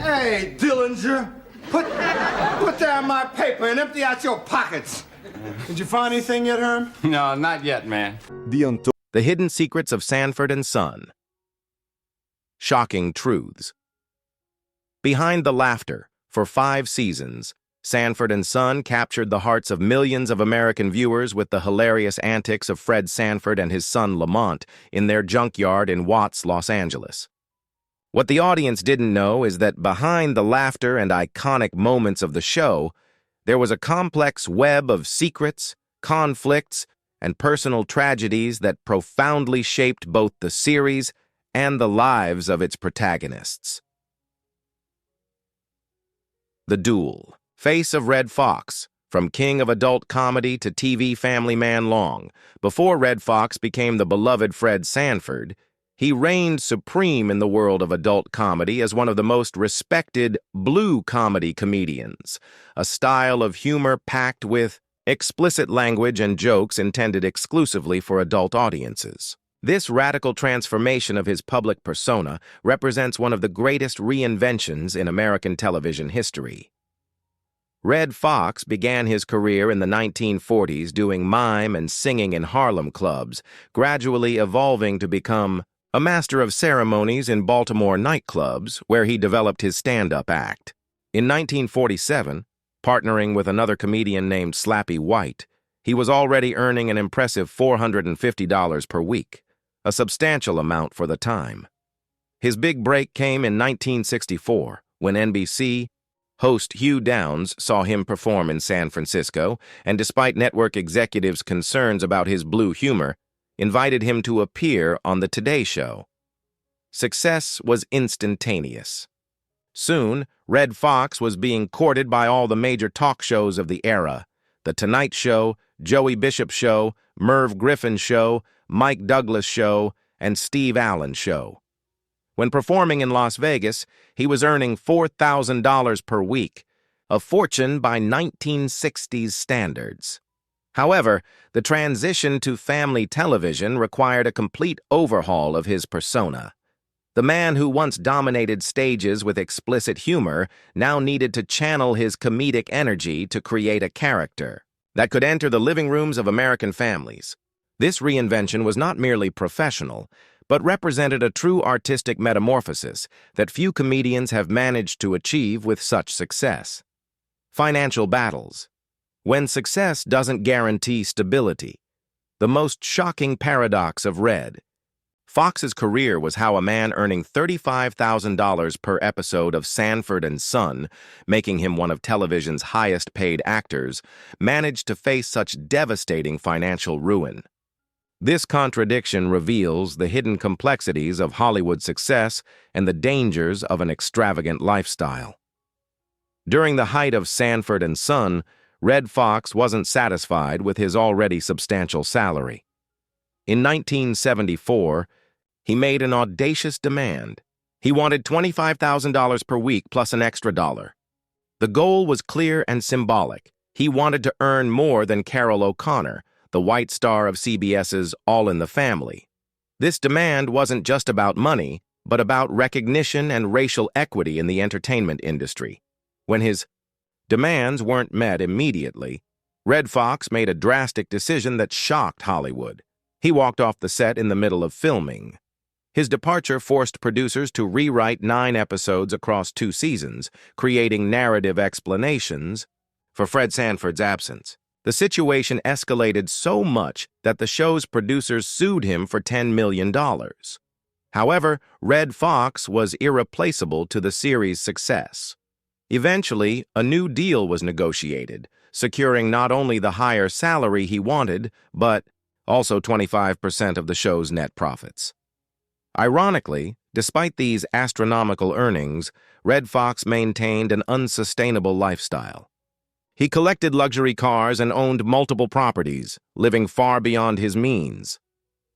Hey, Dillinger, put down my paper and empty out your pockets. Did you find anything yet, Herm? No, not yet, man. The Hidden Secrets of Sanford and Son. Shocking Truths. Behind the laughter, for 5 seasons, Sanford and Son captured the hearts of millions of American viewers with the hilarious antics of Fred Sanford and his son Lamont in their junkyard in Watts, Los Angeles. What the audience didn't know is that behind the laughter and iconic moments of the show, there was a complex web of secrets, conflicts, and personal tragedies that profoundly shaped both the series and the lives of its protagonists. The Duel. Face of Red Fox, from king of adult comedy to TV family man long. Before Red Fox became the beloved Fred Sanford, he reigned supreme in the world of adult comedy as one of the most respected blue comedy comedians, a style of humor packed with explicit language and jokes intended exclusively for adult audiences. This radical transformation of his public persona represents one of the greatest reinventions in American television history. Red Fox began his career in the 1940s doing mime and singing in Harlem clubs, gradually evolving to become a master of ceremonies in Baltimore nightclubs, where he developed his stand-up act. In 1947, partnering with another comedian named Slappy White, he was already earning an impressive $450 per week, a substantial amount for the time. His big break came in 1964, when NBC host Hugh Downs saw him perform in San Francisco, and despite network executives' concerns about his blue humor, invited him to appear on The Today Show. Success was instantaneous. Soon, Red Fox was being courted by all the major talk shows of the era: The Tonight Show, Joey Bishop Show, Merv Griffin Show, Mike Douglas Show, and Steve Allen Show. When performing in Las Vegas, he was earning $4,000 per week, a fortune by 1960s standards. However, the transition to family television required a complete overhaul of his persona. The man who once dominated stages with explicit humor now needed to channel his comedic energy to create a character that could enter the living rooms of American families. This reinvention was not merely professional, but represented a true artistic metamorphosis that few comedians have managed to achieve with such success. Financial battles. When success doesn't guarantee stability. The most shocking paradox of Red. Fox's career was how a man earning $35,000 per episode of Sanford and Son, making him one of television's highest-paid actors, managed to face such devastating financial ruin. This contradiction reveals the hidden complexities of Hollywood success and the dangers of an extravagant lifestyle. During the height of Sanford and Son, Red Fox wasn't satisfied with his already substantial salary. In 1974, he made an audacious demand. He wanted $25,000 per week plus an extra dollar. The goal was clear and symbolic. He wanted to earn more than Carol O'Connor, the white star of CBS's All in the Family. This demand wasn't just about money, but about recognition and racial equity in the entertainment industry. When his demands weren't met immediately, Red Fox made a drastic decision that shocked Hollywood. He walked off the set in the middle of filming. His departure forced producers to rewrite 9 episodes across 2 seasons, creating narrative explanations for Fred Sanford's absence. The situation escalated so much that the show's producers sued him for $10 million. However, Red Fox was irreplaceable to the series' success. Eventually, a new deal was negotiated, securing not only the higher salary he wanted, but also 25% of the show's net profits. Ironically, despite these astronomical earnings, Red Fox maintained an unsustainable lifestyle. He collected luxury cars and owned multiple properties, living far beyond his means.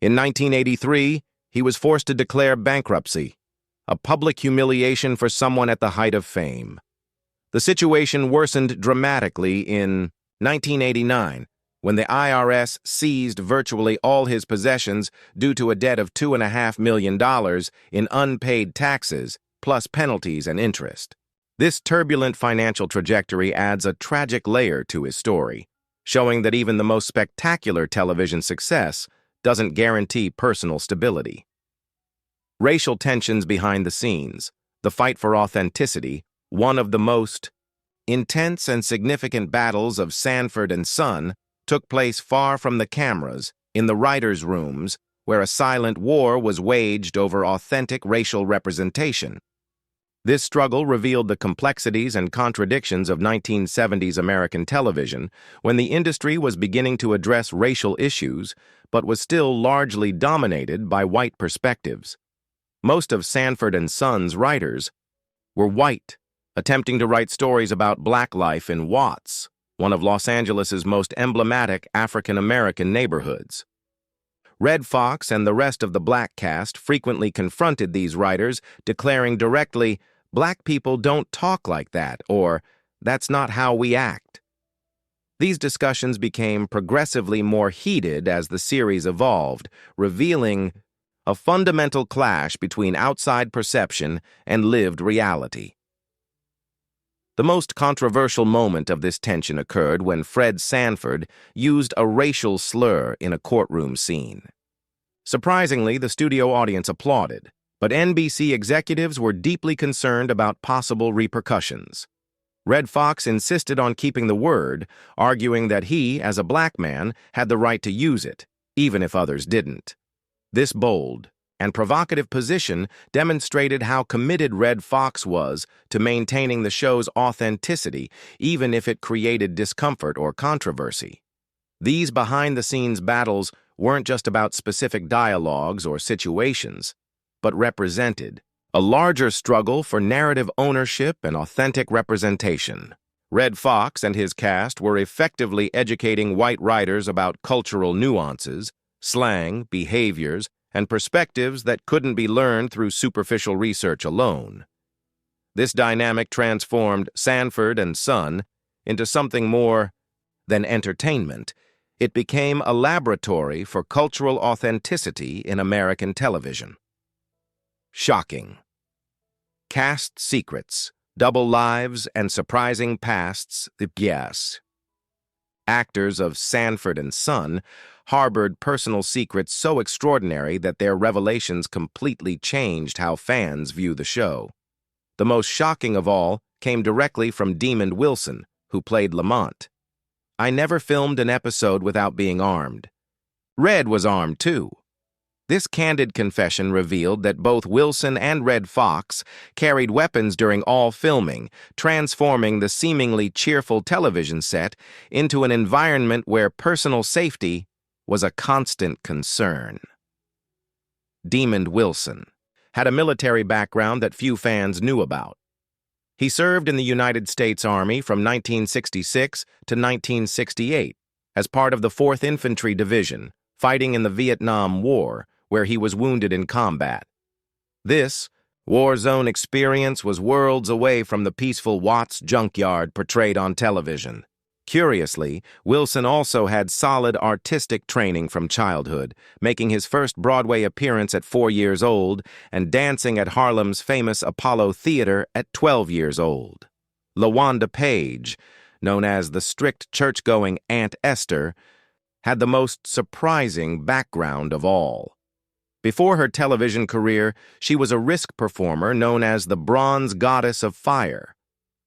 In 1983, he was forced to declare bankruptcy, a public humiliation for someone at the height of fame. The situation worsened dramatically in 1989, when the IRS seized virtually all his possessions due to a debt of $2.5 million in unpaid taxes, plus penalties and interest. This turbulent financial trajectory adds a tragic layer to his story, showing that even the most spectacular television success doesn't guarantee personal stability. Racial tensions behind the scenes, the fight for authenticity, one of the most intense and significant battles of Sanford and Son, took place far from the cameras, in the writers' rooms, where a silent war was waged over authentic racial representation. This struggle revealed the complexities and contradictions of 1970s American television, when the industry was beginning to address racial issues, but was still largely dominated by white perspectives. Most of Sanford and Son's writers were white, attempting to write stories about black life in Watts, one of Los Angeles's most emblematic African-American neighborhoods. Red Fox and the rest of the black cast frequently confronted these writers, declaring directly, "Black people don't talk like that," or "That's not how we act." These discussions became progressively more heated as the series evolved, revealing a fundamental clash between outside perception and lived reality. The most controversial moment of this tension occurred when Fred Sanford used a racial slur in a courtroom scene. Surprisingly, the studio audience applauded, but NBC executives were deeply concerned about possible repercussions. Red Fox insisted on keeping the word, arguing that he, as a black man, had the right to use it, even if others didn't. This bold and provocative position demonstrated how committed Red Fox was to maintaining the show's authenticity, even if it created discomfort or controversy. These behind-the-scenes battles weren't just about specific dialogues or situations, but represented a larger struggle for narrative ownership and authentic representation. Red Fox and his cast were effectively educating white writers about cultural nuances, slang, behaviors, and perspectives that couldn't be learned through superficial research alone. This dynamic transformed Sanford and Son into something more than entertainment. It became a laboratory for cultural authenticity in American television. Shocking. Cast secrets, double lives, and surprising pasts, yes. Actors of Sanford and Son harbored personal secrets so extraordinary that their revelations completely changed how fans view the show. The most shocking of all came directly from Demond Wilson, who played Lamont. "I never filmed an episode without being armed. Red was armed too." This candid confession revealed that both Wilson and Red Fox carried weapons during all filming, transforming the seemingly cheerful television set into an environment where personal safety was a constant concern. Demond Wilson had a military background that few fans knew about. He served in the United States Army from 1966 to 1968 as part of the 4th Infantry Division, fighting in the Vietnam War, where he was wounded in combat. This war zone experience was worlds away from the peaceful Watts junkyard portrayed on television. Curiously, Wilson also had solid artistic training from childhood, making his first Broadway appearance at 4 years old and dancing at Harlem's famous Apollo Theater at 12 years old. LaWanda Page, known as the strict church-going Aunt Esther, had the most surprising background of all. Before her television career, she was a risk performer known as the Bronze Goddess of Fire.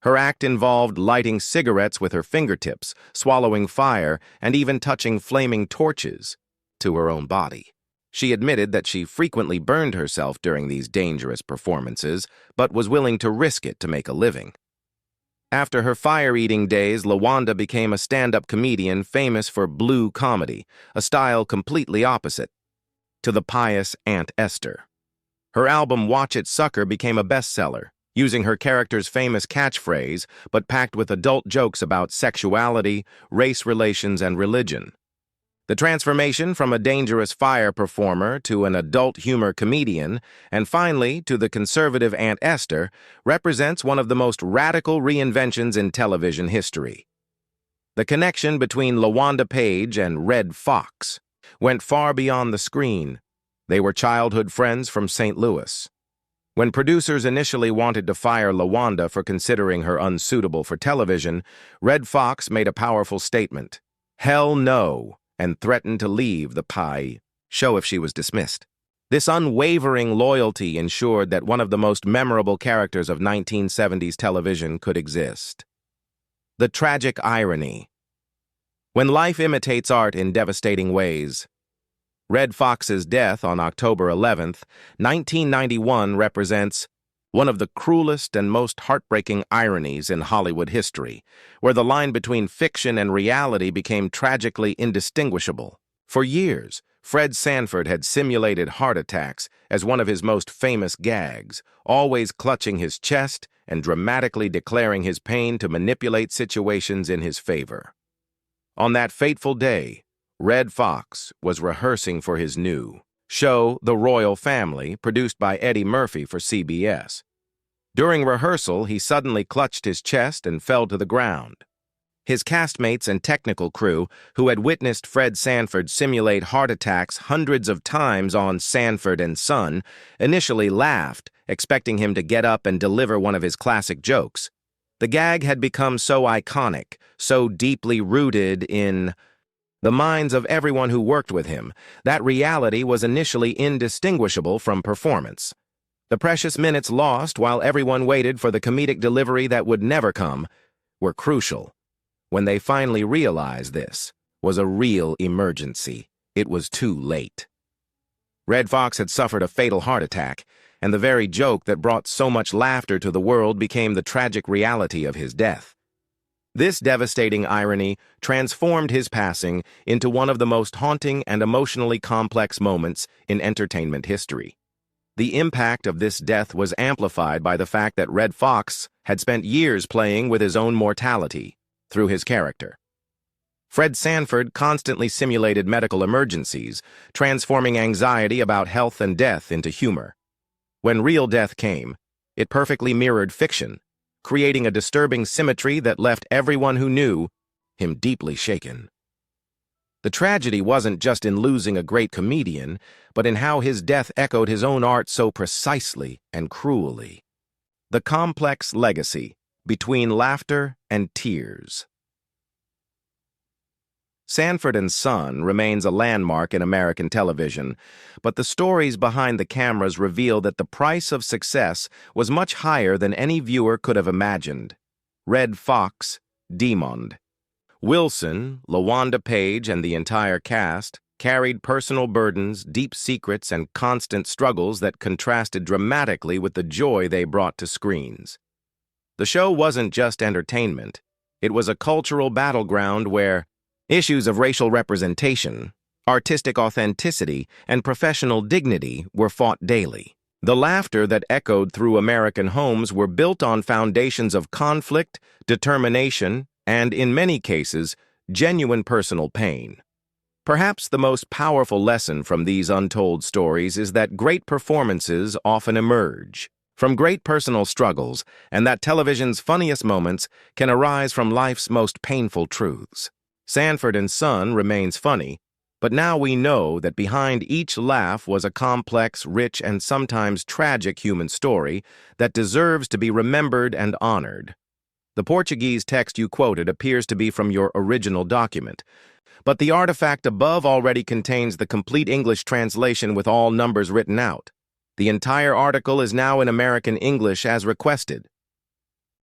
Her act involved lighting cigarettes with her fingertips, swallowing fire, and even touching flaming torches to her own body. She admitted that she frequently burned herself during these dangerous performances, but was willing to risk it to make a living. After her fire-eating days, LaWanda became a stand-up comedian famous for blue comedy, a style completely opposite to the pious Aunt Esther. Her album Watch It Sucker became a bestseller, using her character's famous catchphrase, but packed with adult jokes about sexuality, race relations, and religion. The transformation from a dangerous fire performer to an adult humor comedian, and finally to the conservative Aunt Esther, represents one of the most radical reinventions in television history. The connection between LaWanda Page and Red Fox went far beyond the screen. They were childhood friends from St. Louis. When producers initially wanted to fire LaWanda for considering her unsuitable for television, Red Fox made a powerful statement, "Hell no," and threatened to leave the show if she was dismissed. This unwavering loyalty ensured that one of the most memorable characters of 1970s television could exist. The tragic irony. When life imitates art in devastating ways, Red Fox's death on October 11th, 1991 represents one of the cruelest and most heartbreaking ironies in Hollywood history, where the line between fiction and reality became tragically indistinguishable. For years, Fred Sanford had simulated heart attacks as one of his most famous gags, always clutching his chest and dramatically declaring his pain to manipulate situations in his favor. On that fateful day, Red Fox was rehearsing for his new show, The Royal Family, produced by Eddie Murphy for CBS. During rehearsal, he suddenly clutched his chest and fell to the ground. His castmates and technical crew, who had witnessed Fred Sanford simulate heart attacks hundreds of times on Sanford and Son, initially laughed, expecting him to get up and deliver one of his classic jokes. The gag had become so iconic, so deeply rooted in the minds of everyone who worked with him, that reality was initially indistinguishable from performance. The precious minutes lost while everyone waited for the comedic delivery that would never come were crucial. When they finally realized this was a real emergency, it was too late. Red Fox had suffered a fatal heart attack, and the very joke that brought so much laughter to the world became the tragic reality of his death. This devastating irony transformed his passing into one of the most haunting and emotionally complex moments in entertainment history. The impact of this death was amplified by the fact that Red Fox had spent years playing with his own mortality through his character. Fred Sanford constantly simulated medical emergencies, transforming anxiety about health and death into humor. When real death came, it perfectly mirrored fiction, creating a disturbing symmetry that left everyone who knew him deeply shaken. The tragedy wasn't just in losing a great comedian, but in how his death echoed his own art so precisely and cruelly. The complex legacy between laughter and tears. Sanford and Son remains a landmark in American television, but the stories behind the cameras reveal that the price of success was much higher than any viewer could have imagined. Red Fox, Demond. Wilson, LaWanda Page, and the entire cast carried personal burdens, deep secrets, and constant struggles that contrasted dramatically with the joy they brought to screens. The show wasn't just entertainment. It was a cultural battleground where issues of racial representation, artistic authenticity, and professional dignity were fought daily. The laughter that echoed through American homes were built on foundations of conflict, determination, and, in many cases, genuine personal pain. Perhaps the most powerful lesson from these untold stories is that great performances often emerge from great personal struggles, and that television's funniest moments can arise from life's most painful truths. Sanford and Son remains funny, but now we know that behind each laugh was a complex, rich, and sometimes tragic human story that deserves to be remembered and honored. The Portuguese text you quoted appears to be from your original document, but the artifact above already contains the complete English translation with all numbers written out. The entire article is now in American English as requested.